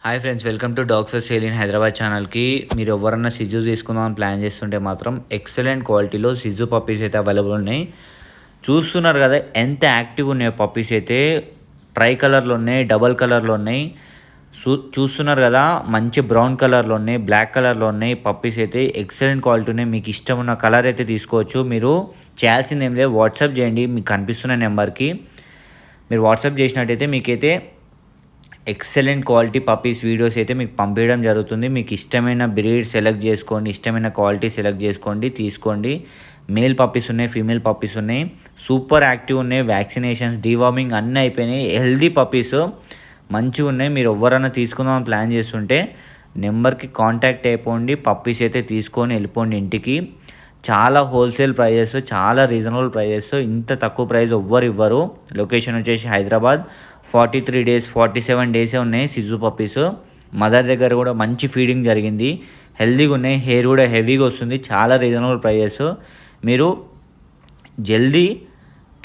Hi friends, welcome to dogs for sale in Hyderabad ఛానల్కి. మీరు ఎవరన్నా సిజు తీసుకుందామని ప్లాన్ చేస్తుంటే మాత్రం ఎక్సలెంట్ క్వాలిటీలో సిజు పప్పీస్ అయితే అవైలబుల్ ఉన్నాయి. చూస్తున్నారు కదా ఎంత యాక్టివ్గా ఉన్నాయి పప్పీస్ అయితే. ట్రై కలర్లో ఉన్నాయి, డబల్ కలర్లో ఉన్నాయి. చూస్తున్నారు కదా మంచి బ్రౌన్ కలర్లో ఉన్నాయి, బ్లాక్ కలర్లో ఉన్నాయి. పప్పీస్ అయితే ఎక్సలెంట్ క్వాలిటీ ఉన్నాయి. మీకు ఇష్టం ఉన్న కలర్ అయితే తీసుకోవచ్చు. మీరు చేయాల్సింది ఏం లేదు, వాట్సాప్ చేయండి. మీకు కనిపిస్తున్న నెంబర్కి మీరు వాట్సాప్ చేసినట్టయితే మీకైతే ఎక్సలెంట్ క్వాలిటీ పప్పీస్ వీడియోస్ అయితే మీకు పంపించడం జరుగుతుంది. మీకు ఇష్టమైన బ్రీడ్ సెలెక్ట్ చేసుకోండి, ఇష్టమైన క్వాలిటీ సెలెక్ట్ చేసుకోండి, తీసుకోండి. మేల్ పప్పీస్ ఉన్నాయి, ఫీమేల్ పప్పీస్ ఉన్నాయి. సూపర్ యాక్టివ్ ఉన్నాయి. వ్యాక్సినేషన్స్, డీవార్మింగ్ అన్నీ అయిపోయినాయి. హెల్దీ పప్పీస్ మంచిగా ఉన్నాయి. మీరు ఎవరైనా తీసుకుందామని ప్లాన్ చేస్తుంటే నెంబర్కి కాంటాక్ట్ అయిపోండి. పప్పీస్ అయితే తీసుకొని వెళ్ళిపోండి ఇంటికి. చాలా హోల్సేల్ ప్రైజెస్, చాలా రీజనబుల్ ప్రైజెస్. ఇంత తక్కువ ప్రైస్ ఎవ్వరు ఇవ్వరు. లొకేషన్ వచ్చేసి హైదరాబాద్. 43 days 47 days ఉన్నాయి సిజు పప్పీస్. మదర్ దగ్గర కూడా మంచి ఫీడింగ్ జరిగింది, హెల్దీగా ఉన్నాయి. హెయిర్ కూడా హెవీగా వస్తుంది. చాలా రీజనబుల్ ప్రైజెస్. మీరు జల్దీ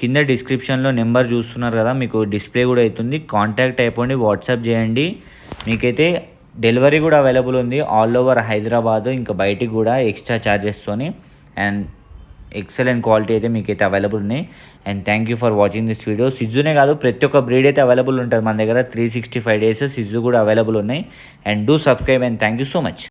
కింద డిస్క్రిప్షన్లో నెంబర్ చూస్తున్నారు కదా, మీకు డిస్ప్లే కూడా అవుతుంది. కాంటాక్ట్ అయిపోండి, వాట్సాప్ చేయండి. మీకైతే డెలివరీ కూడా అవైలబుల్ ఉంది ఆల్ ఓవర్ హైదరాబాద్, ఇంకా బయటికి కూడా ఎక్స్ట్రా ఛార్జెస్తోని. అండ్ ఎక్సలెంట్ క్వాలిటీ అయితే మీకైతే అవైలబుల్ ఉన్నాయి. And thank you for watching this video. సిజునే కాదు, ప్రతి ఒక్క బ్రీడ్ అయితే అవైలబుల్ ఉంటుంది మన దగ్గర. 365 days సిజు కూడా అవైలబుల్ ఉన్నాయి. And do subscribe and thank you so much.